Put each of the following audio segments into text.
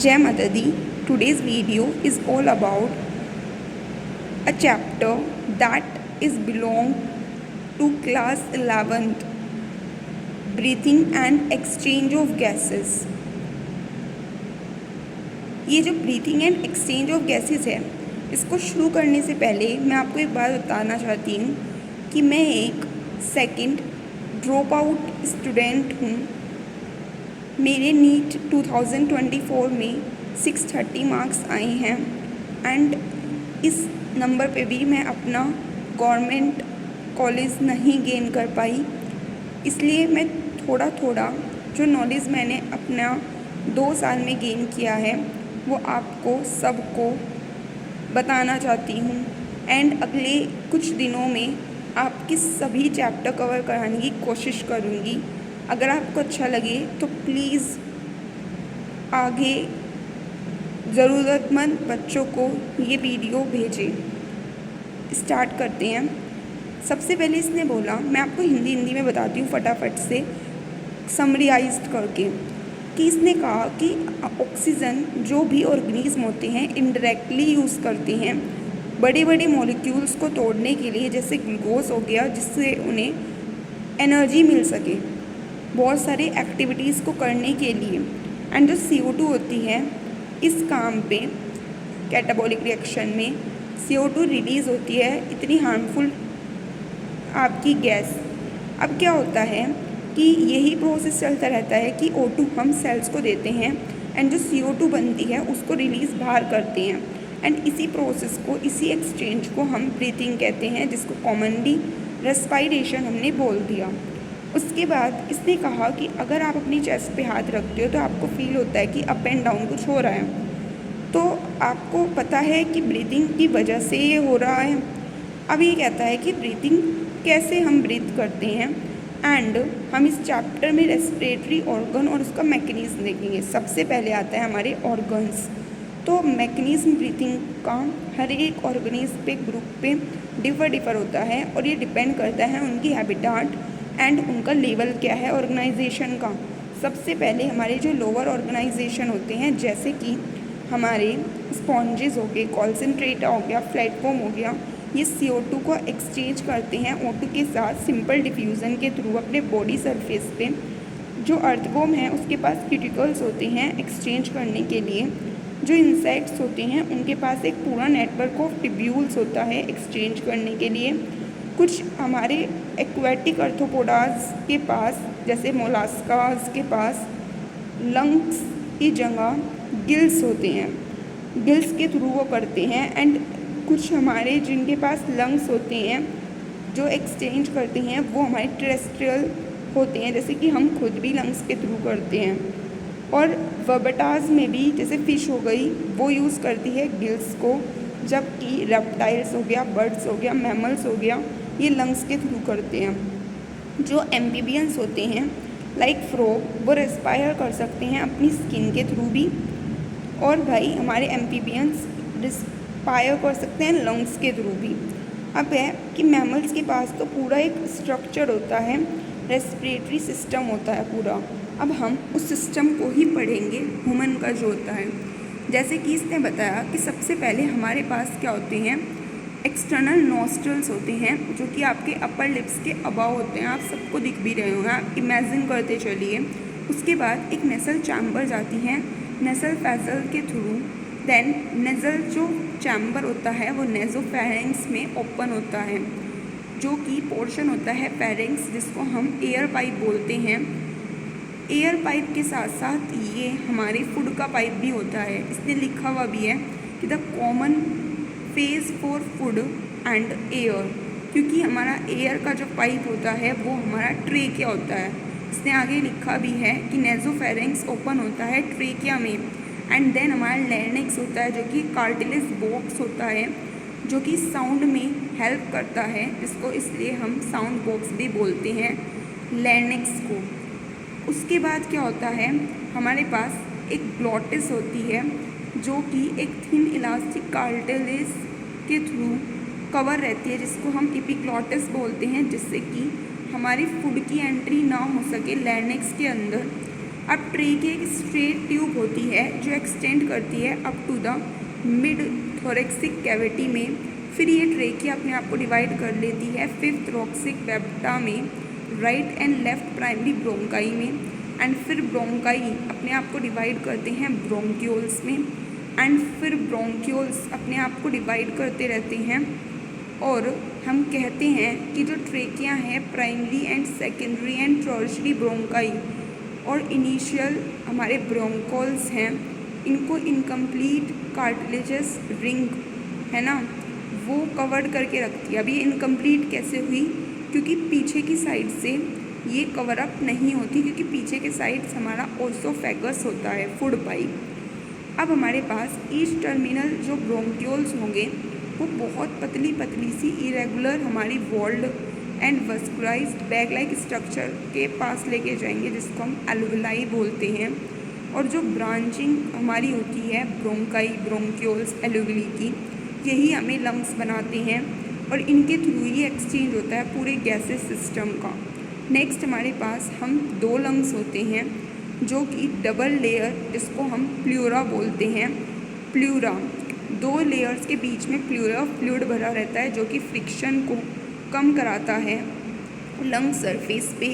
Jai Mata Di. Today's video is all about a chapter that is belong to class 11th, breathing and exchange of gases. ये जो breathing and exchange of gases है, इसको शुरू करने से पहले मैं आपको एक बात बताना चाहती हूँ कि मैं एक सेकंड ड्रॉप आउट स्टूडेंट हूँ। मेरे नीट 2024 में 630 मार्क्स आए हैं एंड इस नंबर पे भी मैं अपना गवर्नमेंट कॉलेज नहीं गेन कर पाई। इसलिए मैं थोड़ा थोड़ा जो नॉलेज मैंने अपना 2 साल में गेन किया है वो आपको सबको बताना चाहती हूँ एंड अगले कुछ दिनों में आपके सभी चैप्टर कवर कराने की कोशिश करूँगी। अगर आपको अच्छा लगे तो प्लीज़ आगे ज़रूरतमंद बच्चों को ये वीडियो भेजें। स्टार्ट करते हैं। सबसे पहले इसने बोला, मैं आपको हिंदी में बताती हूँ फटाफट से समराइज्ड करके, कि इसने कहा कि ऑक्सीजन जो भी ऑर्गेनिज्म होते हैं इनडायरेक्टली यूज़ करते हैं बड़े बड़े मॉलिक्यूल्स को तोड़ने के लिए, जैसे ग्लूकोज हो गया, जिससे उन्हें एनर्जी मिल सके बहुत सारी एक्टिविटीज़ को करने के लिए। एंड जो CO2 होती है, इस काम पे कैटाबॉलिक रिएक्शन में CO2 रिलीज़ होती है, इतनी हार्मफुल आपकी गैस। अब क्या होता है कि यही प्रोसेस चलता रहता है कि O2 हम सेल्स को देते हैं एंड जो CO2 बनती है उसको रिलीज़ बाहर करते हैं एंड इसी प्रोसेस को, इसी एक्सचेंज को हम ब्रीथिंग कहते हैं, जिसको कॉमनली रेस्पिरेशन हमने बोल दिया। उसके बाद इसने कहा कि अगर आप अपनी चेस्ट पे हाथ रखते हो तो आपको फील होता है कि अप एंड डाउन कुछ हो रहा है, तो आपको पता है कि ब्रीथिंग की वजह से ये हो रहा है। अब ये कहता है कि ब्रीथिंग कैसे हम ब्रीथ करते हैं एंड हम इस चैप्टर में रेस्पिरेटरी ऑर्गन और उसका मैकेनिज्म देखेंगे। सबसे पहले आता है हमारे ऑर्गन्स। तो मैकेनिज्म ब्रीथिंग का हर एक ऑर्गेनिज्म पे, ग्रुप पे डिफ़र होता है और ये डिपेंड करता है उनकी हैबिटाट एंड उनका लेवल क्या है ऑर्गेनाइजेशन का। सबसे पहले हमारे जो लोअर ऑर्गेनाइजेशन होते हैं, जैसे कि हमारे स्पॉन्जेस हो गए, कॉन्सेंट्रेटा हो गया, प्लेटफॉर्म हो गया, ये CO2 को एक्सचेंज करते हैं O2 के साथ सिंपल डिफ्यूज़न के थ्रू अपने बॉडी सरफेस पे। जो अर्थवॉर्म है उसके पास क्यूटिकल्स होते हैं एक्सचेंज करने के लिए। जो इंसेक्ट्स होते हैं उनके पास एक पूरा नेटवर्क ऑफ ट्यूब्यूल्स होता है एक्सचेंज करने के लिए। कुछ हमारे एक्वेटिक अर्थोपोडास के पास, जैसे मोलास्कास के पास लंग्स की जगह गिल्स होते हैं, गिल्स के थ्रू वो करते हैं। एंड कुछ हमारे जिनके पास लंग्स होते हैं जो एक्सचेंज करते हैं वो हमारे टेरेस्ट्रियल होते हैं, जैसे कि हम खुद भी लंग्स के थ्रू करते हैं। और वर्बटास में भी, जैसे फ़िश हो गई, वो यूज़ करती है गिल्स को, जबकि रेप्टाइल्स हो गया, बर्ड्स हो गया, मैमल्स हो गया, ये लंग्स के थ्रू करते हैं। जो एम्फीबियंस होते हैं लाइक फ्रॉग, वो रेस्पायर कर सकते हैं अपनी स्किन के थ्रू भी। और भाई हमारे एम्फीबियंस रेस्पायर कर सकते हैं लंग्स के थ्रू भी। अब है कि मैमल्स के पास तो पूरा एक स्ट्रक्चर होता है, रेस्पिरेटरी सिस्टम होता है पूरा। अब हम उस सिस्टम को ही पढ़ेंगे, ह्यूमन का जो होता है। जैसे कि इसने बताया कि सबसे पहले हमारे पास क्या होते हैं, एक्सटर्नल नॉस्ट्रल्स होते हैं, जो कि आपके अपर लिप्स के अबाव होते हैं। आप सबको दिख भी रहे होंगे, आप इमेजिन करते चलिए। उसके बाद एक नेसल चैम्बर जाती है नेसल फेजल के थ्रू। देन नेजल जो चैम्बर होता है वो नेजोफेरेंक्स में ओपन होता है, जो कि पोर्शन होता है फेरेंक्स, जिसको हम एयर पाइप बोलते हैं। एयर पाइप के साथ साथ ये हमारे फूड का पाइप भी होता है। इसने लिखा हुआ भी है कि the common phase for food and air, क्योंकि हमारा एयर का जो पाइप होता है वो हमारा ट्रेकिया होता है। इसने आगे लिखा भी है कि नेजोफेरेंक्स ओपन होता है ट्रेकिया में। एंड देन हमारा लैरिंक्स होता है, जो कि कार्टिलेज बॉक्स होता है, जो कि साउंड में हेल्प करता है, जिसको इसलिए हम साउंड बॉक्स भी बोलते हैं लैरिंक्स को। उसके बाद क्या होता है, हमारे पास एक ग्लॉटिस होती है, जो कि एक थिन इलास्टिक कार्टिलेज के थ्रू कवर रहती है, जिसको हम एपिग्लॉटिस बोलते हैं, जिससे कि हमारी फूड की एंट्री ना हो सके लैरिंक्स के अंदर। अब ट्रेकिया एक स्ट्रेट ट्यूब होती है जो एक्सटेंड करती है up to the mid thoracic cavity में। फिर ये ट्रेकिया अपने आप को डिवाइड कर लेती है 5th थोरेक्सिक वेप्टा में, right and left primary bronchi में। एंड फिर ब्रोंकाई अपने आप को डिवाइड करते हैं ब्रोंक्यूल्स में। एंड फिर ब्रोंक्यूल्स अपने आप को डिवाइड करते रहते हैं। और हम कहते हैं कि जो ट्रेकिया है primary and secondary and tertiary bronchi और इनिशियल हमारे ब्रोंकोल्स हैं, इनको इनकम्प्लीट कार्टिलेजस रिंग है ना, वो कवर्ड करके रखती है। अब ये इनकम्प्लीट कैसे हुई? क्योंकि पीछे की साइड से ये कवर अप नहीं होती, क्योंकि पीछे के साइड्स हमारा ओसोफेगस होता है, फूड पाइप। अब हमारे पास ईच टर्मिनल जो ब्रोंक्यूल्स होंगे वो बहुत पतली पतली सी इरेगुलर हमारी walled and vascularised bag like structure के पास लेके जाएंगे, जिसको हम एल्वेलाई बोलते हैं। और जो ब्रांचिंग हमारी होती है ब्रोंकाई, ब्रोंक्यूल्स, एल्वेली की, यही हमें लंग्स बनाते हैं और इनके थ्रू ही एक्सचेंज होता है पूरे गैसेस सिस्टम का। नेक्स्ट हमारे पास हम 2 लंग्स होते हैं जो कि डबल लेयर, जिसको हम प्लूरा बोलते हैं। प्लूरा 2 लेयर्स के बीच में प्लूरा फ्लूइड भरा रहता है जो कि फ्रिक्शन को कम कराता है लंग सरफेस पे।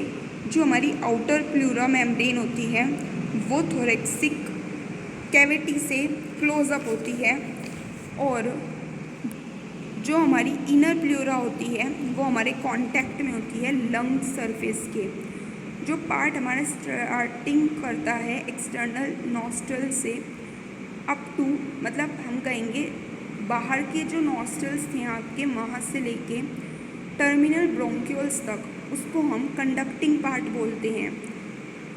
जो हमारी आउटर प्लूरा मेम्ब्रेन होती है वो थोरेक्सिक कैविटी से क्लोज अप होती है, और जो हमारी इनर प्लूरा होती है वो हमारे कांटेक्ट में होती है लंग सरफेस के। जो पार्ट हमारा स्टार्टिंग करता है एक्सटर्नल नॉस्ट्रल से अप टू, मतलब हम कहेंगे बाहर के जो नॉस्ट्रल्स थे आपके, वहाँ से लेके टर्मिनल ब्रोंक्यूल्स तक, उसको हम कंडक्टिंग पार्ट बोलते हैं।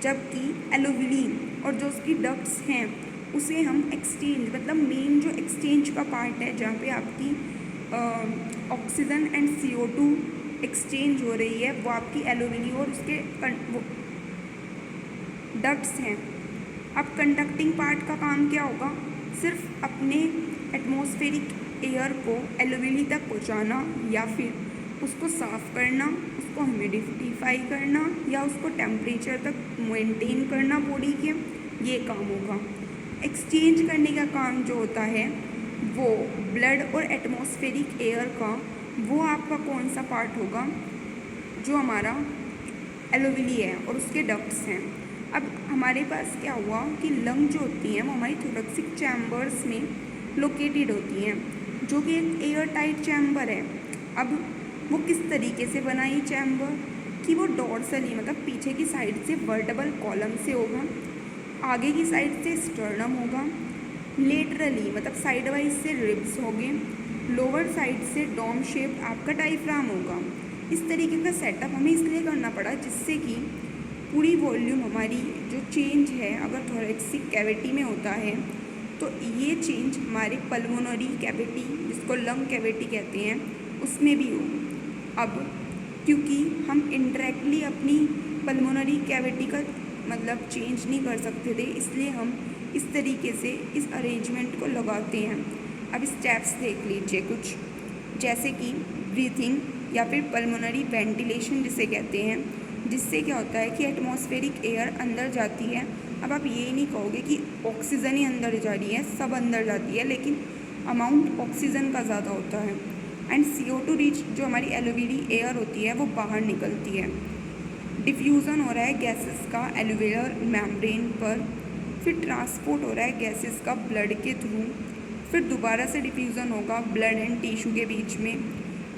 जबकि एलोविली और जो उसकी डक्ट्स हैं उसे हम एक्सचेंज, मतलब मेन जो एक्सचेंज का पार्ट है जहाँ पे आपकी ऑक्सीजन एंड CO2 एक्सचेंज हो रही है, वो आपकी एलोविली और उसके डक्ट्स हैं। अब कंडक्टिंग पार्ट का काम क्या होगा? सिर्फ अपने एटमॉस्फेरिक एयर को एलोविली तक पहुँचाना, या फिर उसको साफ़ करना, उसको ह्यूमिडिफाई करना, या उसको टेम्परेचर तक मेंटेन करना बॉडी के, ये काम होगा। एक्सचेंज करने का काम जो होता है वो ब्लड और एटमॉस्फेरिक एयर का, वो आपका कौन सा पार्ट होगा? जो हमारा एलोविली है और उसके डक्ट्स हैं। अब हमारे पास क्या हुआ कि लंग जो होती हैं वो हमारी थोरेक्सिक चैम्बर्स में लोकेटेड होती हैं, जो कि एक एयर टाइट चैम्बर है। अब वो किस तरीके से बना ये चैम्बर कि वो डोर्सली, मतलब पीछे की साइड से वर्टेबल कॉलम से होगा, आगे की साइड से स्टर्नम होगा, लेटरली मतलब साइड वाइज से रिब्स होंगे, लोअर साइड से डोम शेप्ड आपका डायफ्राम होगा। इस तरीके का सेटअप हमें इसलिए करना पड़ा जिससे कि पूरी वॉल्यूम हमारी जो चेंज है अगर थोरेक्सिक कैविटी में होता है तो ये चेंज हमारे पल्मोनरी कैविटी, जिसको लंग कैविटी कहते हैं, उसमें भी हो। अब क्योंकि हम इंडायरेक्टली अपनी पल्मोनरी कैविटी का मतलब चेंज नहीं कर सकते थे, इसलिए हम इस तरीके से इस अरेंजमेंट को लगाते हैं। अब स्टेप्स देख लीजिए कुछ, जैसे कि ब्रीथिंग या फिर पल्मोनरी वेंटिलेशन जिसे कहते हैं, जिससे क्या होता है कि एटमॉस्फेरिक एयर अंदर जाती है। अब आप ये नहीं कहोगे कि ऑक्सीजन ही अंदर जा रही है, सब अंदर जाती है, लेकिन अमाउंट ऑक्सीजन का ज़्यादा होता है। एंड CO2 रिच जो हमारी एलोविली एयर होती है वो बाहर निकलती है। डिफ्यूज़न हो रहा है गैसेस का एल्वेलर मेम्ब्रेन पर, फिर ट्रांसपोर्ट हो रहा है गैसेस का ब्लड के थ्रू, फिर दोबारा से डिफ्यूज़न होगा ब्लड एंड टिश्यू के बीच में,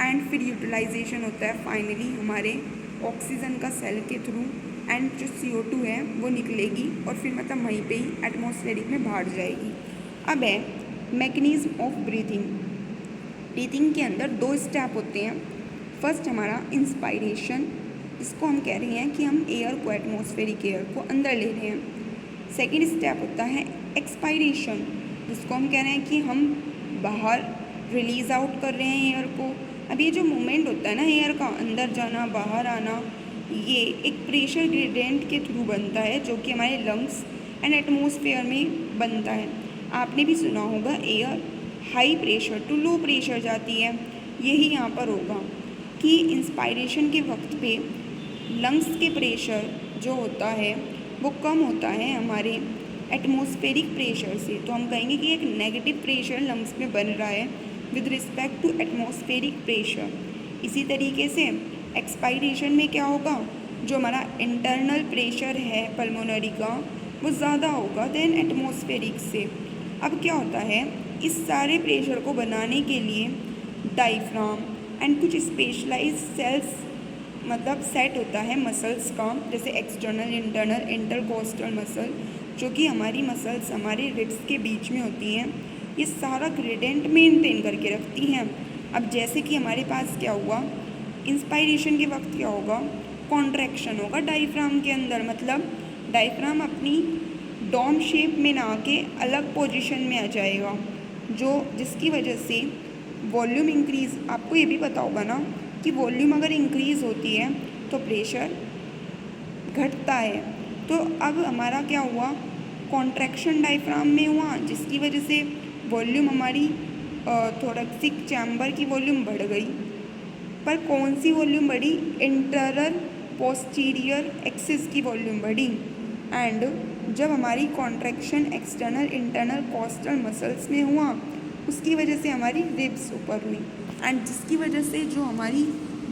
एंड फिर यूटिलाइजेशन होता है फाइनली हमारे ऑक्सीजन का सेल के थ्रू, एंड जो CO2 है वो निकलेगी और फिर मतलब वहीं पे ही एटमॉस्फेरिक में बाहर जाएगी। अब है मैकेनिज्म ऑफ ब्रीथिंग। ब्रीथिंग के अंदर 2 स्टेप होते हैं। फर्स्ट हमारा इंस्पायरेशन, जिसको हम कह रहे हैं कि हम एयर को, एटमॉस्फेरिक एयर को अंदर ले रहे हैं। सेकेंड स्टेप होता है एक्सपायरेशन, जिसको हम कह रहे हैं कि हम बाहर रिलीज़ आउट कर रहे हैं एयर को। अब ये जो मूवमेंट होता है ना एयर का, अंदर जाना बाहर आना, ये एक प्रेशर ग्रेडियंट के थ्रू बनता है जो कि हमारे लंग्स एंड एटमॉस्फेयर में बनता है। आपने भी सुना होगा air high pressure to low pressure जाती है, यही यहाँ पर होगा कि इंस्पायरेशन के वक्त पे लंग्स के प्रेशर जो होता है वो कम होता है हमारे एटमॉस्फेरिक प्रेशर से। तो हम कहेंगे कि एक नेगेटिव प्रेशर लंग्स में बन रहा है with respect to atmospheric pressure. इसी तरीके से एक्सपायरेशन में क्या होगा, जो हमारा इंटरनल प्रेशर है पल्मोनरी का वो ज़्यादा होगा देन एटमॉस्फेरिक से। अब क्या होता है, इस सारे प्रेशर को बनाने के लिए डायफ्राम एंड कुछ स्पेशलाइज सेल्स मतलब सेट होता है मसल्स का, जैसे एक्सटर्नल, इंटरनल, इंटरकोस्टल मसल, जो कि हमारी मसल्स हमारे रिब्स के बीच में होती हैं। ये सारा ग्रेडेंट मेंटेन करके रखती हैं। अब जैसे कि हमारे पास क्या हुआ, इंस्पायरेशन के वक्त क्या होगा, कॉन्ट्रैक्शन होगा डायफ्राम के अंदर, मतलब डायफ्राम अपनी डोम शेप में ना आके अलग पोजीशन में आ जाएगा, जिसकी वजह से वॉल्यूम इंक्रीज़। आपको ये भी पता होगा ना कि वॉल्यूम अगर इंक्रीज़ होती है तो प्रेशर घटता है। तो अब हमारा क्या हुआ, कॉन्ट्रैक्शन डायफ्राम में हुआ, जिसकी वजह से वॉल्यूम हमारी थोरैक्सिक चैम्बर की वॉल्यूम बढ़ गई। पर कौन सी वॉल्यूम बढ़ी, इंटरनल पोस्टीरियर एक्सिस की वॉल्यूम बढ़ी। एंड जब हमारी contraction external, internal, coastal muscles में हुआ, उसकी वजह से हमारी रिब्स ऊपर हुई। एंड जिसकी वजह से जो हमारी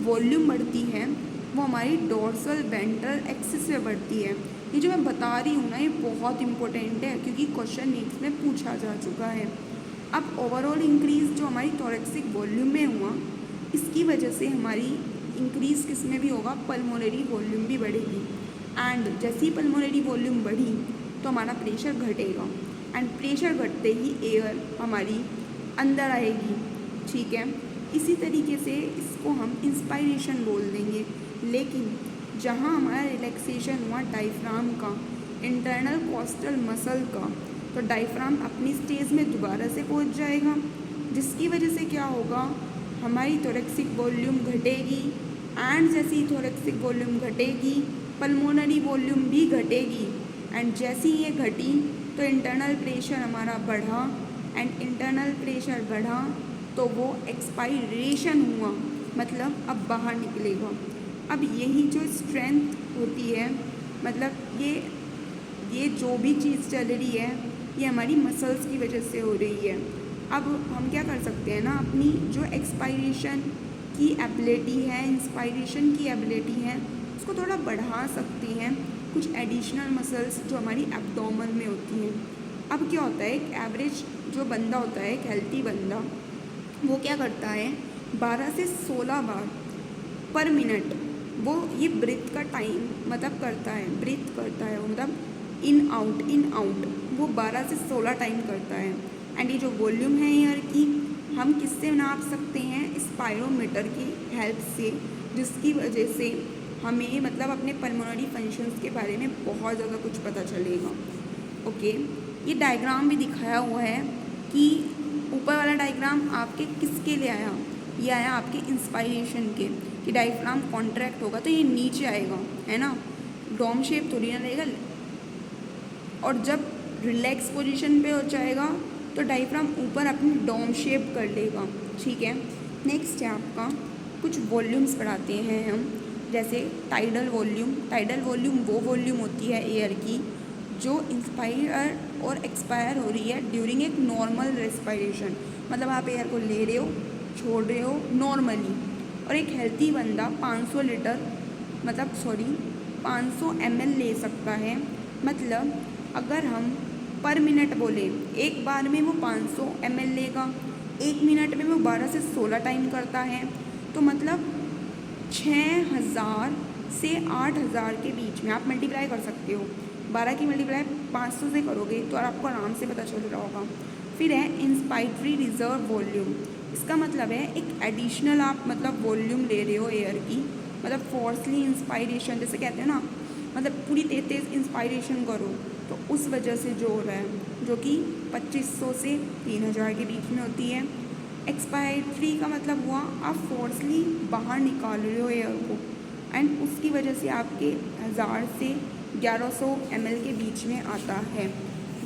वॉल्यूम बढ़ती है वो हमारी डोर्सल वेंट्रल एक्सिस में बढ़ती है। ये जो मैं बता रही हूँ ना, ये बहुत इंपॉर्टेंट है क्योंकि क्वेश्चन नेक्स्ट में पूछा जा चुका है। अब ओवरऑल इंक्रीज़ जो हमारी थोरैक्सिक वॉल्यूम में हुआ, इसकी वजह से हमारी इंक्रीज़ किस में भी होगा, पल्मोनरी वॉल्यूम भी बढ़ेगी। एंड जैसी पल्मोनरी वॉल्यूम बढ़ी तो हमारा प्रेशर घटेगा, एंड प्रेशर घटते ही एयर हमारी अंदर आएगी, ठीक है। इसी तरीके से इसको हम इंस्पायरेशन बोल देंगे। लेकिन जहाँ हमारा रिलैक्सेशन हुआ डायफ्राम का, इंटरनल कोस्टल मसल का, तो डायफ्राम अपनी स्टेज में दोबारा से पहुँच जाएगा, जिसकी वजह से क्या होगा, हमारी थोरैक्सिक वॉल्यूम घटेगी। एंड जैसी ही थोरैक्सिक वॉल्यूम घटेगी पल्मोनरी वॉल्यूम भी घटेगी। एंड जैसी ये घटी तो इंटरनल प्रेशर हमारा बढ़ा, एंड इंटरनल प्रेशर बढ़ा तो वो एक्सपायरेशन हुआ, मतलब अब बाहर निकलेगा। अब यही जो स्ट्रेंथ होती है, मतलब ये जो भी चीज़ चल रही है ये हमारी मसल्स की वजह से हो रही है। अब हम क्या कर सकते हैं ना, अपनी जो एक्सपायरेशन की एबिलिटी है, इंस्पायरेशन की एबिलिटी है, उसको थोड़ा बढ़ा सकते हैं कुछ एडिशनल मसल्स जो हमारी एब्डोमेन में होती हैं। अब क्या होता है, एक एवरेज जो बंदा होता है, एक हेल्थी बंदा, वो क्या करता है, 12 से 16 बार पर मिनट वो ये ब्रीथ का टाइम मतलब करता है, ब्रीथ करता है वो, मतलब इन आउट वो 12 से 16 टाइम करता है। एंड ये जो वॉल्यूम है एयर की, हम किससे नाप सकते हैं, स्पायरोमीटर की हेल्प से, जिसकी वजह से हमें मतलब अपने पल्मोनरी फंक्शंस के बारे में बहुत ज़्यादा कुछ पता चलेगा। ओके, ये डायग्राम भी दिखाया हुआ है कि ऊपर वाला डायग्राम आपके किसके लिए आया, ये आया आपके इंस्पायरेशन के, कि डायफ्राम कॉन्ट्रैक्ट होगा तो ये नीचे आएगा, है ना, डोम शेप थोड़ी ना रहेगा। और जब रिलैक्स पोजीशन पे हो जाएगा तो डायफ्राम ऊपर अपनी डोम शेप कर लेगा, ठीक है। नेक्स्ट है आपका कुछ वॉल्यूम्स पढ़ाते हैं हम, जैसे टाइडल वॉल्यूम। टाइडल वॉल्यूम वो वॉल्यूम होती है एयर की जो इंस्पायर और एक्सपायर हो रही है ड्यूरिंग एक नॉर्मल रेस्पिरेशन, मतलब आप एयर को ले रहे हो, छोड़ रहे हो नॉर्मली। और एक हेल्थी बंदा 500 ml ले सकता है। मतलब अगर हम पर मिनट बोले, एक बार में वो 500 ml लेगा, 1 मिनट में वो 12 से 16 टाइम करता है, तो मतलब 6000 से 8000 के बीच में आप मल्टीप्लाई कर सकते हो। 12 की मल्टीप्लाई 500 से करोगे तो आपको आराम से पता चल रहा होगा। फिर है इंस्पायरेटरी रिजर्व वॉल्यूम। इसका मतलब है एक एडिशनल आप मतलब वॉल्यूम ले रहे हो एयर की, मतलब फोर्सली इंस्पायरेशन जैसे कहते हैं ना, मतलब पूरी तेज़ इंस्पायरेशन करो, तो उस वजह से जो हो रहा है, जो कि 2500 से 3000 के बीच में होती है। एक्सपायरेटरी का मतलब हुआ आप फोर्सली बाहर निकाल रहे हो एयर को, एंड उसकी वजह से आपके 1000 से 1100 ml के बीच में आता है।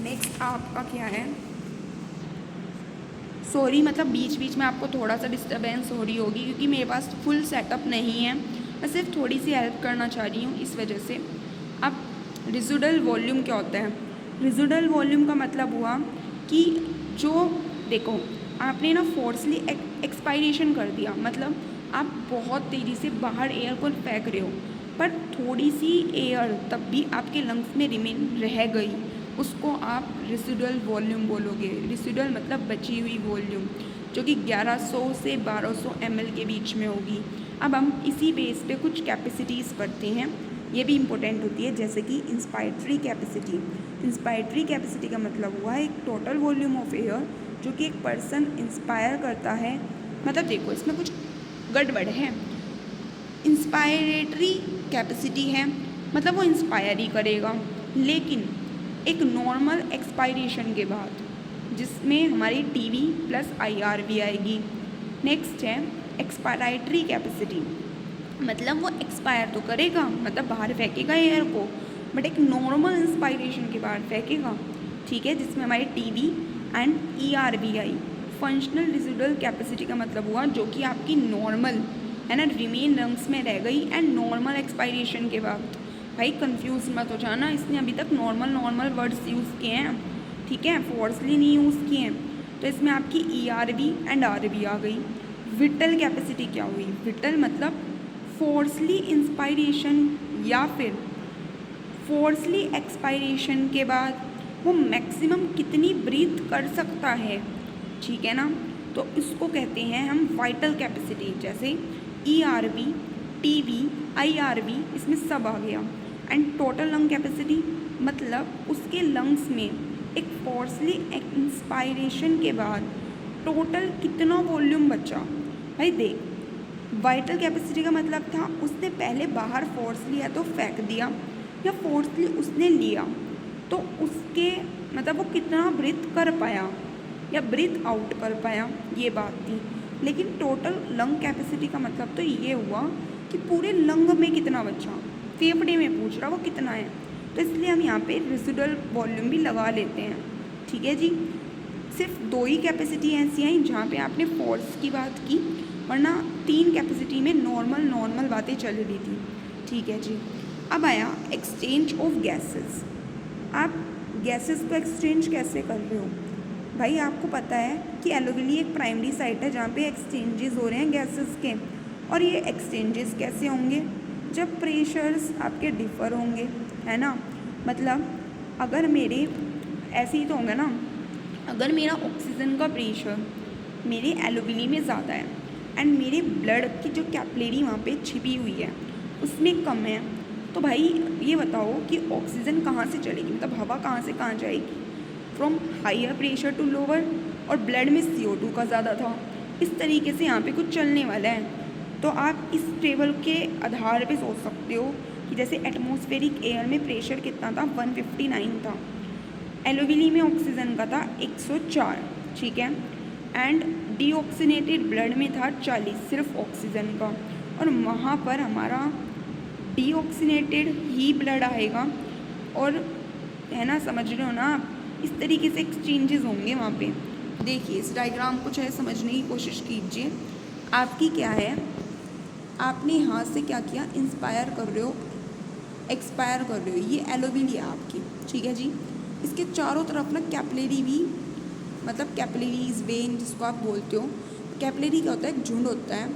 नेक्स्ट आपका क्या है, सॉरी मतलब बीच बीच में आपको थोड़ा सा डिस्टर्बेंस हो रही होगी क्योंकि मेरे पास फुल सेटअप नहीं है, मैं सिर्फ थोड़ी सी हेल्प करना चाह रही हूँ इस वजह से। अब रेसिडुअल वॉल्यूम क्या होता है? रेसिडुअल वॉल्यूम का मतलब हुआ कि जो देखो आपने ना फोर्सली एक्सपायरेशन कर दिया, मतलब आप बहुत तेज़ी से बाहर एयर को फेंक रहे हो, पर थोड़ी सी एयर तब भी आपके लंग्स में रिमेन रह गई, उसको आप रेसिडुअल वॉल्यूम बोलोगे। रेसिडुअल मतलब बची हुई वॉल्यूम, जो कि 1100 से 1200 ml के बीच में होगी। अब हम इसी बेस पे कुछ कैपेसिटीज़ पढ़ते हैं, ये भी इम्पोर्टेंट होती है, जैसे कि इंस्पायरेटरी कैपेसिटी। इंस्पायरेटरी कैपेसिटी का मतलब हुआ एक टोटल वॉल्यूम ऑफ एयर जो कि एक पर्सन इंस्पायर करता है। मतलब देखो इसमें कुछ गड़बड़ है। इंस्पायरेटरी कैपेसिटी है मतलब वो इंस्पायर ही करेगा, लेकिन एक नॉर्मल एक्सपायरेशन के बाद जिसमें हमारी टीवी प्लस IR भी आएगी। नेक्स्ट है एक्सपायरेटरी कैपेसिटी, मतलब वो एक्सपायर तो करेगा, मतलब बाहर फेंकेगा एयर को, बट एक नॉर्मल इंस्पायरेशन के बाद फेंकेगा, ठीक है, जिसमें हमारी टीवी एंड ER भी आई। फंक्शनल रेसिडुअल कैपेसिटी का मतलब हुआ जो कि आपकी नॉर्मल है ना, रिमेन लंग्स में रह गई एंड नॉर्मल एक्सपायरेशन के बाद। भाई कंफ्यूज मत हो जाना, इसने अभी तक नॉर्मल वर्ड्स यूज़ किए हैं, ठीक है, फोर्सली नहीं यूज़ किए हैं। तो इसमें आपकी ER भी एंड R भी आ गई। विटल कैपेसिटी क्या हुई? विटल मतलब फोर्सली इंस्पायरेशन या फिर फोर्सली एक्सपायरेशन के बाद वो मैक्सिमम कितनी ब्रीथ कर सकता है, ठीक है ना, तो इसको कहते हैं हम वाइटल कैपेसिटी। जैसे ER भी, TV, IR भी, इसमें सब आ गया। एंड टोटल लंग कैपेसिटी मतलब उसके लंग्स में एक फोर्सली इंस्पायरेशन के बाद टोटल कितना वॉल्यूम बचा। भाई देख, वाइटल कैपेसिटी का मतलब था उसने पहले बाहर फोर्स लिया तो फेंक दिया, या फोर्सली उसने लिया तो उसके मतलब वो कितना ब्रीथ कर पाया या ब्रीथ आउट कर पाया, ये बात थी। लेकिन टोटल लंग कैपेसिटी का मतलब तो ये हुआ कि पूरे लंग में कितना बचा, फेफड़े में पूछ रहा वो कितना है, तो इसलिए हम यहाँ पे रेसिडुअल वॉल्यूम भी लगा लेते हैं, ठीक है जी। सिर्फ 2 ही कैपेसिटी ऐसी आई जहाँ पे आपने फोर्स की बात की, वरना 3 कैपेसिटी में नॉर्मल बातें चल रही थी, ठीक है जी। अब आया एक्सचेंज ऑफ गैसेस। आप गैसेस को एक्सचेंज कैसे कर रहे हो? भाई आपको पता है कि एलोवेली एक प्राइमरी साइट है जहाँ पे एक्सचेंजेस हो रहे हैं गैसेस के, और ये एक्सचेंजेस कैसे होंगे? जब प्रेशर्स आपके डिफ़र होंगे, है ना, मतलब अगर मेरे ऐसे ही तो होंगे ना, अगर मेरा ऑक्सीजन का प्रेशर मेरे एलोवेली में ज़्यादा है एंड मेरे ब्लड की जो कैपिलरी वहाँ पे छिपी हुई है उसमें कम है, तो भाई ये बताओ कि ऑक्सीजन कहाँ से चलेगी, मतलब हवा कहाँ से कहाँ जाएगी? From higher pressure to lower, और ब्लड में CO2 का ज़्यादा था, इस तरीके से यहाँ पे कुछ चलने वाला है। तो आप इस टेबल के आधार पे सोच सकते हो कि जैसे एटमॉस्फेरिक एयर में प्रेशर कितना था, 159 था, एलोवेली में ऑक्सीजन का था 104, ठीक है, एंड डीऑक्सीनेटेड ब्लड में था 40 सिर्फ ऑक्सीजन का, और वहाँ पर हमारा डीऑक्सीनेटेड ही ब्लड आएगा, और है ना, समझ रहे हो ना आप, इस तरीके से एक्सचेंजेस होंगे वहाँ पे। देखिए इस डायग्राम को चाहे समझने की कोशिश कीजिए। आपकी क्या है, आपने यहाँ से क्या किया, इंस्पायर कर रहे हो, एक्सपायर कर रहे हो, ये एलोवेली है आपकी, ठीक है जी। इसके चारों तरफ ना कैपिलरी भी, मतलब कैपिलरीज वेन जिसको आप बोलते हो, कैपिलरी क्या होता है, एक झुंड होता है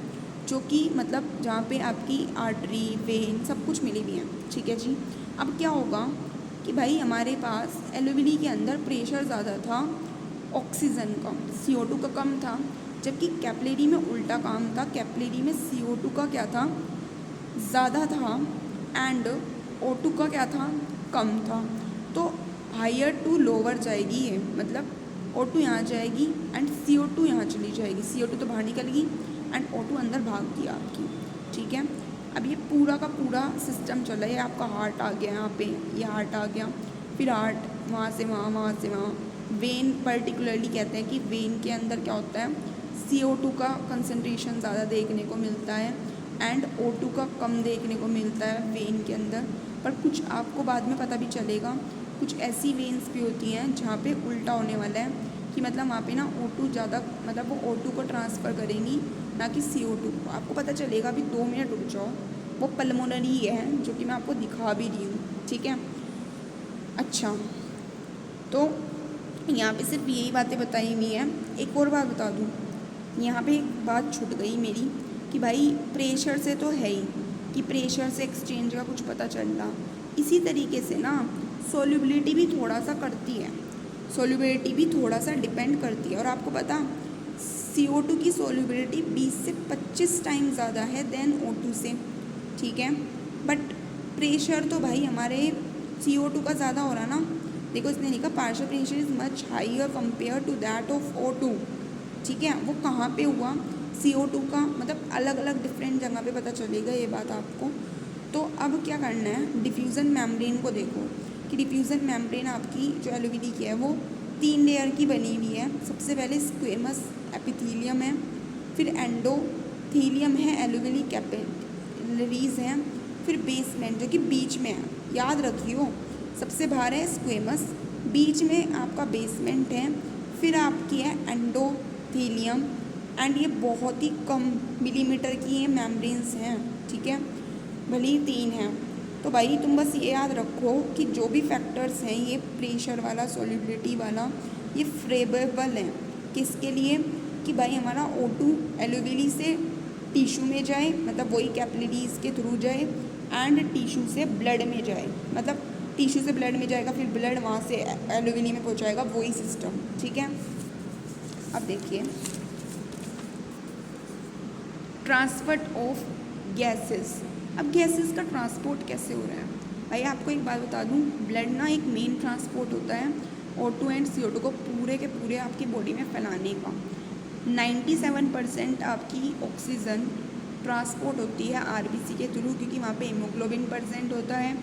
जो कि मतलब जहाँ पे आपकी आर्टरी वेन सब कुछ मिली हुई हैं, ठीक है जी। अब क्या होगा कि भाई हमारे पास एलोवेली के अंदर प्रेशर ज़्यादा था ऑक्सीजन का, CO2 का कम था, जबकि कैपिलरी में उल्टा काम था, कैपिलरी में CO2 का क्या था, ज़्यादा था एंड O2 का क्या था, कम था। तो हायर टू लोअर जाएगी ये, मतलब O2 यहाँ जाएगी एंड CO2 यहाँ चली जाएगी, CO2 तो बाहर निकल गई एंड O2 अंदर भाग गया आपकी, ठीक है। अब ये पूरा का पूरा सिस्टम चल रहा है, आपका हार्ट आ गया यहाँ पे, ये हार्ट आ गया, फिर हार्ट वहाँ से वहाँ, वहाँ से वहाँ। वेन पर्टिकुलरली कहते हैं कि वेन के अंदर क्या होता है, CO2 का कंसंट्रेशन ज़्यादा देखने को मिलता है एंड O2 का कम देखने को मिलता है वेन के अंदर। पर कुछ आपको बाद में पता भी चलेगा, कुछ ऐसी वेन्स भी होती हैं जहाँ पे उल्टा होने वाला है कि मतलब वहाँ पे ना O2 ज़्यादा, मतलब वो O2 को ट्रांसफ़र करेंगी ना कि CO2 को। आपको पता चलेगा, अभी 2 मिनट रुक जाओ, वो पल्मोनरी है जो कि मैं आपको दिखा भी रही हूँ, ठीक है। अच्छा, तो यहाँ पे सिर्फ यही बातें बताई हुई हैं। एक और बात बता दूँ, यहाँ पे एक बात छूट गई मेरी कि भाई प्रेशर से तो है ही कि प्रेशर से एक्सचेंज का कुछ पता चल रहा, इसी तरीके से ना सोल्यूबिलिटी भी थोड़ा सा करती है, सोल्यूबिलिटी भी थोड़ा सा डिपेंड करती है। और आपको पता CO2 की सोल्यूबिलिटी 20 से 25 टाइम ज़्यादा है देन O2 से, ठीक है। बट प्रेशर तो भाई हमारे CO2 का ज़्यादा हो रहा ना। देखो इसने लिखा partial pressure is much higher compare to that of O2, ठीक है। वो कहाँ पे हुआ, CO2 का मतलब अलग अलग डिफरेंट जगह पे पता चलेगा ये बात आपको। तो अब क्या करना है, डिफ्यूज़न मेम्ब्रेन को देखो कि डिफ्यूज़न मेम्ब्रेन आपकी जो एलुविनी की है वो 3 लेयर की बनी हुई है। सबसे पहले स्क्वेमस एपिथेलियम है, फिर एंडोथेलियम है, एलुविनी कैपिलरीज हैं, फिर बेसमेंट जो कि बीच में है। याद रखियो, सबसे बाहर है स्क्वेमस, बीच में आपका बेसमेंट है, फिर आपकी है एंडोथेलियम। एंड ये बहुत ही कम मिलीमीटर की ये मेम्ब्रेन्स हैं, ठीक है, भले ही 3 हैं। तो भाई तुम बस ये याद रखो कि जो भी फैक्टर्स हैं ये प्रेशर वाला, सॉल्युबिलिटी वाला, ये फेवरेबल हैं किसके लिए कि भाई हमारा O2 एलुविली से टिश्यू में जाए, मतलब वही कैपिलरीज के थ्रू जाए, एंड टिश्यू से ब्लड में जाए, मतलब टिश्यू से ब्लड में जाएगा, फिर ब्लड वहाँ से एलुविनी में पहुँचाएगा, वही सिस्टम, ठीक है। अब देखिए ट्रांसपोर्ट ऑफ गैसेस। अब गैसेस का ट्रांसपोर्ट कैसे हो रहा है भाई, आपको एक बात बता दूं, ब्लड ना एक मेन ट्रांसपोर्ट होता है O2 एंड CO2 को पूरे के पूरे आपकी बॉडी में फैलाने का। 97% आपकी ऑक्सीजन ट्रांसपोर्ट होती है RBC के थ्रू, क्योंकि वहाँ पे हीमोग्लोबिन परसेंट होता है।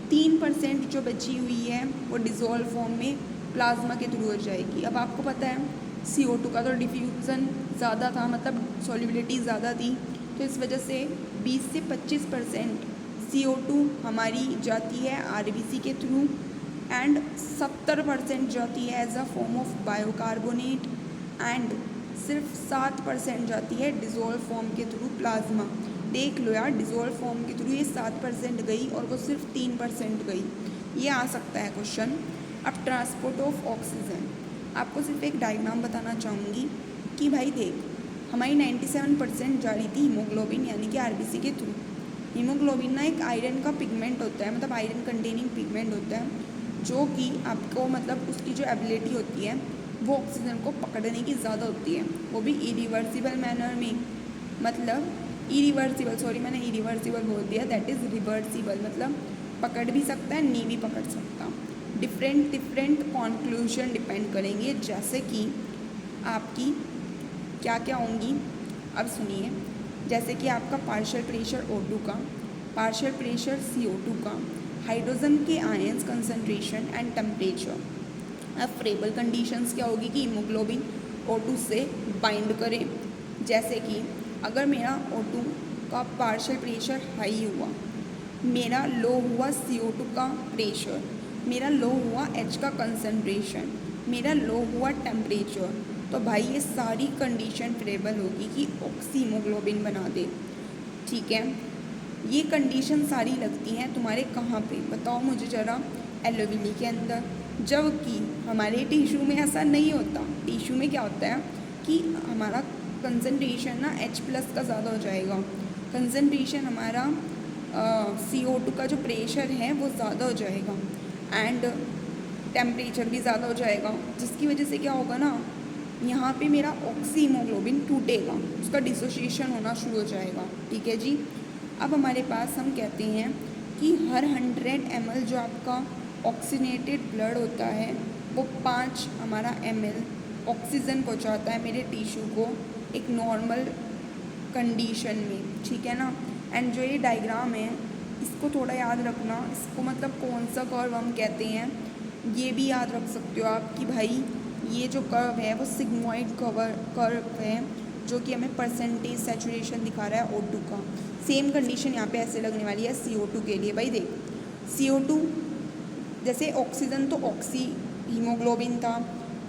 3% जो बची हुई है वो डिज़ोल्व फॉर्म में प्लाज्मा के थ्रू हो जाएगी। अब आपको पता है CO2 का तो डिफ्यूज़न ज़्यादा था, मतलब सॉल्युबिलिटी ज़्यादा थी, तो इस वजह से 20 से 25% CO2 हमारी जाती है RBC के थ्रू, एंड 70% जाती है as a form of bicarbonate, and सिर्फ 7% जाती है डिज़ोल्व फॉर्म के थ्रू प्लाज्मा। देख लो यार, डिज़ोल्व फॉर्म के थ्रू ये 7% गई और वो सिर्फ 3% गई, ये आ सकता है क्वेश्चन। अब ट्रांसपोर्ट ऑफ ऑक्सीजन, आपको सिर्फ एक डायग्राम बताना चाहूँगी कि भाई देख, हमारी 97% जा रही थी हीमोग्लोबिन यानी कि RBC के थ्रू। हीमोग्लोबिन ना एक आयरन का पिगमेंट होता है, मतलब आयरन कंटेनिंग पिगमेंट होता है, जो कि आपको मतलब उसकी जो एबिलिटी होती है वो ऑक्सीजन को पकड़ने की ज़्यादा होती है, वो भी इरिवर्सिबल मैनर में, मतलब इरिवर्सिबल, सॉरी मैंने इरिवर्सिबल बोल दिया, दैट इज़ रिवर्सिबल, मतलब पकड़ भी सकता है, नहीं भी पकड़ सकता। डिफरेंट कॉन्क्लूजन डिपेंड करेंगे, जैसे कि आपकी क्या क्या होंगी, अब सुनिए। जैसे कि आपका पार्शियल प्रेशर O2 का, पार्शियल प्रेशर CO2 का, हाइड्रोजन के आयंस कंसंट्रेशन एंड टेम्परेचर। अब फेवरेबल कंडीशंस क्या होगी कि हीमोग्लोबिन O2 से बाइंड करें, जैसे कि अगर मेरा O2 का पार्शियल प्रेशर हाई हुआ, मेरा लो हुआ CO2 का प्रेशर, मेरा लो हुआ H का कंसंट्रेशन, मेरा लो हुआ टेम्परेचर, तो भाई ये सारी कंडीशन फेवरेबल होगी कि ऑक्सीमोग्लोबिन बना दे, ठीक है। ये कंडीशन सारी लगती हैं तुम्हारे कहाँ पे, बताओ मुझे ज़रा, एलोविनी के अंदर, जबकि हमारे टिश्यू में ऐसा नहीं होता। टिश्यू में क्या होता है कि हमारा कंसंट्रेशन ना H+ का ज़्यादा हो जाएगा, कंसंट्रेशन हमारा CO2 का जो प्रेशर है वो ज़्यादा हो जाएगा, एंड टेम्परेचर भी ज़्यादा हो जाएगा, जिसकी वजह से क्या होगा ना, यहाँ पे मेरा ऑक्सीमोग्लोबिन टूटेगा, उसका डिसोसिएशन होना शुरू हो जाएगा, ठीक है जी। अब हमारे पास हम कहते हैं कि हर 100 ml जो आपका ऑक्सीनेटेड ब्लड होता है वो 5 हमारा ml ऑक्सीजन पहुँचाता है मेरे टिश्यू को एक नॉर्मल कंडीशन में, ठीक है ना। एंड जो ये डायग्राम है इसको थोड़ा याद रखना, इसको मतलब कौन सा कर्व हम कहते हैं ये भी याद रख सकते हो आप कि भाई ये जो कर्व है वो सिग्मोइड कर्व है, जो कि हमें परसेंटेज सैचुरेशन दिखा रहा है O2 का। सेम कंडीशन यहाँ पे ऐसे लगने वाली है CO2 के लिए। भाई देख, CO2 जैसे ऑक्सीजन तो ऑक्सी हीमोग्लोबिन था,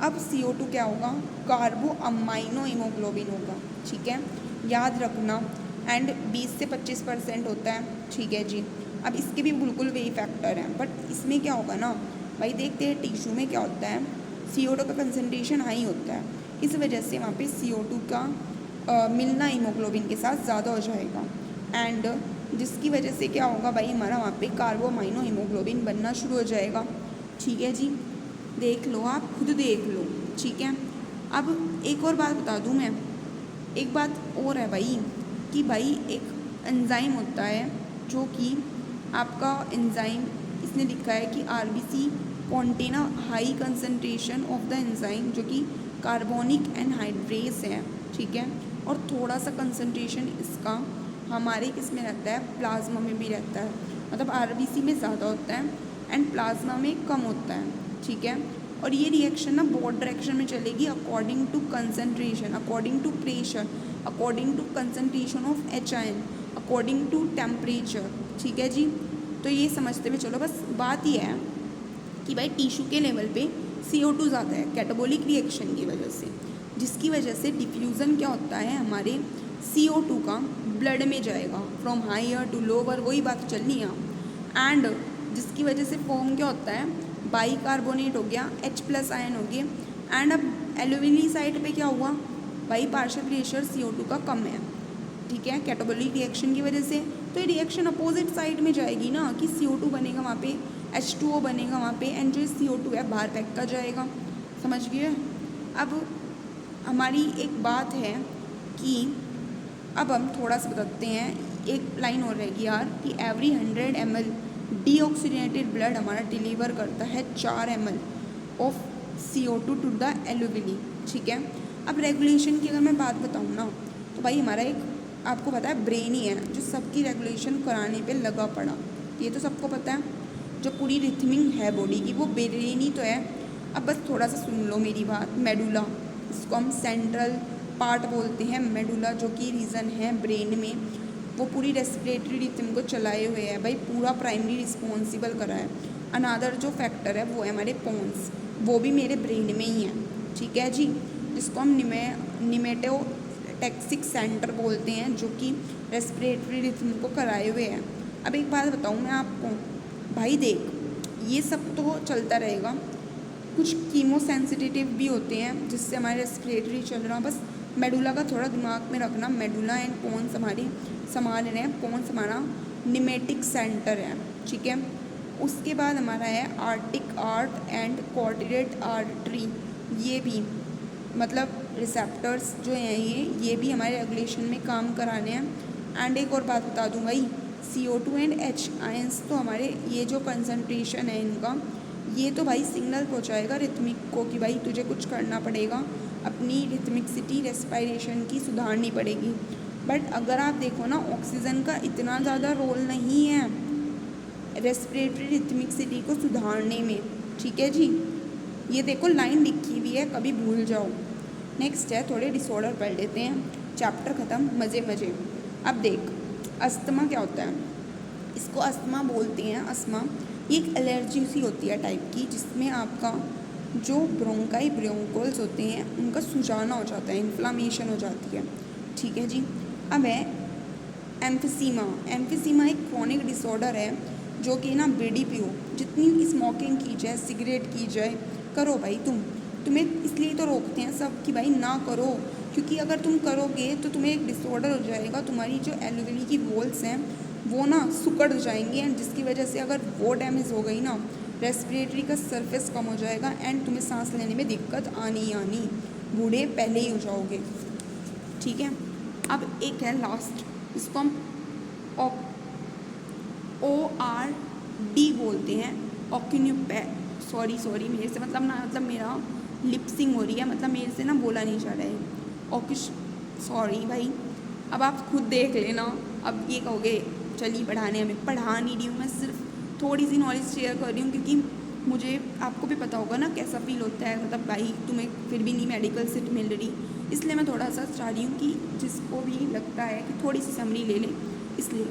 अब CO2 क्या होगा, कार्बो अमाइनो हीमोग्लोबिन होगा, ठीक है, याद रखना। एंड 20 से 25% होता है, ठीक है जी। अब इसके भी बिल्कुल वही फैक्टर हैं, बट इसमें क्या होगा ना, भाई देखते हैं टिश्यू में क्या होता है, CO2 का कंसनट्रेशन हाई होता है, इस वजह से वहाँ पे CO2 का मिलना हीमोग्लोबिन के साथ ज़्यादा हो जाएगा, एंड जिसकी वजह से क्या होगा भाई, हमारा वहाँ पे कार्बोमाइनो हीमोग्लोबिन बनना शुरू हो जाएगा। ठीक है जी, देख लो, आप खुद देख लो। ठीक है, अब एक और बात बता दूँ मैं, एक बात और है भाई कि भाई एक एंजाइम होता है जो कि आपका एंजाइम, इसने लिखा है कि RBC contain a high concentration of the enzyme, जो कि कार्बोनिक एनहाइड्रेस है। ठीक है, और थोड़ा सा कंसनट्रेशन इसका हमारे किस में रहता है, प्लाज्मा में भी रहता है, मतलब RBC में ज़्यादा होता है एंड प्लाज्मा में कम होता है। ठीक है, और ये रिएक्शन ना बोथ डायरेक्शन में चलेगी, according to concentration, according to pressure, according to concentration of HIN, according to temperature. ठीक है जी, तो ये समझते हुए चलो, बस बात ये है कि भाई टिश्यू के लेवल पे CO2 ज़्यादा है कैटाबोलिक रिएक्शन की वजह से, जिसकी वजह से डिफ्यूज़न क्या होता है, हमारे CO2 का ब्लड में जाएगा फ्रॉम हायर टू लोअर, वही बात चलनी है। एंड जिसकी वजह से फॉर्म क्या होता है, बाइकार्बोनेट हो गया, H+ आयन हो गया, एंड अब एल्यूमिनी साइड पे क्या हुआ भाई, पार्शियल प्रेशर CO2 का कम है। ठीक है, कैटाबोलिक रिएक्शन की वजह से, तो ये रिएक्शन अपोजिट साइड में जाएगी ना, कि CO2 बनेगा वहाँ पे, H2O बनेगा वहाँ पे, एंड जो CO2 है बाहर फेंका जाएगा। समझ गए। अब हमारी एक बात है कि अब हम थोड़ा सा बताते हैं, एक लाइन और रहेगी यार, कि एवरी 100 ml डीऑक्सीजनेटेड ब्लड हमारा डिलीवर करता है 4 ml of CO2 to the alveoli. ठीक है, अब रेगुलेशन की अगर मैं बात बताऊँ ना, तो भाई हमारा एक, आपको पता है, ब्रेन ही है जो सबकी रेगुलेशन कराने पे लगा पड़ा, ये तो सबको पता है, जो पूरी रिथमिंग है बॉडी की वो ब्रेन ही तो है। अब बस थोड़ा सा सुन लो मेरी बात, मेडुला, इसको हम सेंट्रल पार्ट बोलते हैं, मेडुला जो कि रीजन है ब्रेन में, वो पूरी रेस्पिरेटरी रिथम को चलाए हुए है भाई, पूरा प्राइमरी रिस्पॉन्सिबल करा है। अनादर जो फैक्टर है वो है हमारे पोन्स, वो भी मेरे ब्रेन में ही है। ठीक है जी, जिसको हम निमेटोटैक्सिक सेंटर बोलते हैं, जो कि रेस्पिरेटरी रिथम को कराए हुए हैं। अब एक बात बताऊँ मैं आपको भाई, देख ये सब तो चलता रहेगा, कुछ कीमो सेंसिटिव भी होते हैं जिससे हमारे रेस्पिरेटरी चल रहा, बस मेडुला का थोड़ा दिमाग में रखना, मेडुला एंड पोन्स हमारी संभाल रहे हैं, पोन्स हमारा निमेटिक सेंटर है। ठीक है, उसके बाद हमारा है आर्टिक आर्ट एंड कॉर्टिलेट आर्टरी, ये भी मतलब रिसेप्टर्स जो हैं ये भी हमारे रेगुलेशन में काम कराने हैं। एंड एक और बात बता दूँ भाई, CO2 एंड H आयंस तो हमारे, ये जो कंसनट्रेशन है इनका, ये तो भाई सिग्नल पहुंचाएगा रिथमिक को कि भाई तुझे कुछ करना पड़ेगा, अपनी रिथमिकसिटी रेस्पिरेशन की सुधारनी पड़ेगी। बट अगर आप देखो ना, ऑक्सीजन का इतना ज़्यादा रोल नहीं है रेस्पिरेटरी रिथमिकसिटी को सुधारने में। ठीक है जी, ये देखो लाइन लिखी हुई है, कभी भूल जाओ। नेक्स्ट है, थोड़े डिसऑर्डर पढ़ लेते हैं, चैप्टर ख़त्म, मज़े मज़े। अब देख, अस्थमा क्या होता है, इसको अस्थमा बोलते हैं। अस्थमा ये एक एलर्जी सी होती है टाइप की, जिसमें आपका जो ब्रोंकाई ब्रोंकोल्स होते हैं उनका सुजाना हो जाता है, इन्फ्लामेशन हो जाती है। ठीक है जी, अब है एम्फिसीमा। एम्फिसीमा एक क्रॉनिक डिसऑर्डर है जो कि ना बीड़ी पियो, जितनी स्मोकिंग की जाए, सिगरेट की जाए, करो भाई तुम्हें इसलिए तो रोकते हैं सब कि भाई ना करो, क्योंकि अगर तुम करोगे तो तुम्हें एक डिसऑर्डर हो जाएगा, तुम्हारी जो एल्यूविली की वॉल्स हैं वो ना सुकड़ जाएंगी, एंड जिसकी वजह से अगर वो डैमेज हो गई ना, रेस्पिरेटरी का सरफेस कम हो जाएगा एंड तुम्हें सांस लेने में दिक्कत आनी, बूढ़े पहले ही हो जाओगे। ठीक है, अब एक है लास्ट, इसको हम ORD बोलते हैं, सॉरी मेरे से मतलब मेरा लिपसिंग हो रही है, मतलब मेरे से ना बोला नहीं जा रहा है, सॉरी भाई, अब आप खुद देख लेना। अब ये कहोगे चलिए पढ़ाने, हमें पढ़ा नहीं रही हूँ मैं, सिर्फ थोड़ी सी नॉलेज शेयर कर रही हूँ, क्योंकि मुझे, आपको भी पता होगा ना कैसा फील होता है, मतलब भाई तुम्हें फिर भी नहीं मेडिकल सीट मिल रही, इसलिए मैं थोड़ा सा चाह रही हूँ कि जिसको भी लगता है कि थोड़ी सी समरी ले लें। इसलिए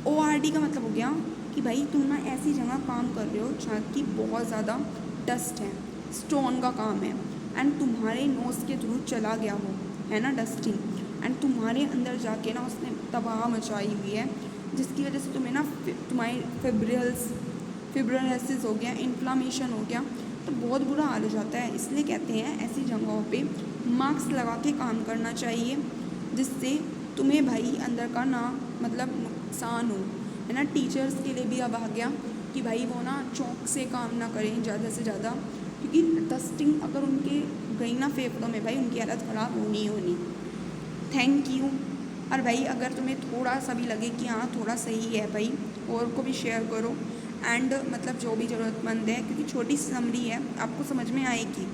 ORD का मतलब हो गया कि भाई तुम ना ऐसी जगह काम कर रहे हो जहाँ की बहुत ज़्यादा डस्ट है, स्टोन का काम है, एंड तुम्हारे नोज़ के थ्रू चला गया हो, है ना डस्टिंग, एंड तुम्हारे अंदर जाके ना उसने तबाह मचाई हुई है, जिसकी वजह से तुम्हें ना तुम्हारे फिब्रोसिस हो गया, इन्फ्लामेशन हो गया, तो बहुत बुरा हाल हो जाता है। इसलिए कहते हैं ऐसी जगहों पे मास्क लगा के काम करना चाहिए, जिससे तुम्हें भाई अंदर का ना मतलब नुकसान हो, है ना। टीचर्स के लिए भी अब आ गया कि भाई वो ना चौक से काम ना करें ज़्यादा से ज़्यादा, क्योंकि डस्टिंग अगर उनके गई ना फेफड़ों में भाई उनकी हालत ख़राब होनी ही होनी। Thank you. और भाई अगर तुम्हें थोड़ा सा भी लगे कि हाँ थोड़ा सही है भाई, और को भी शेयर करो, एंड मतलब जो भी ज़रूरतमंद है, क्योंकि छोटी सी समरी है, आपको समझ में आएगी।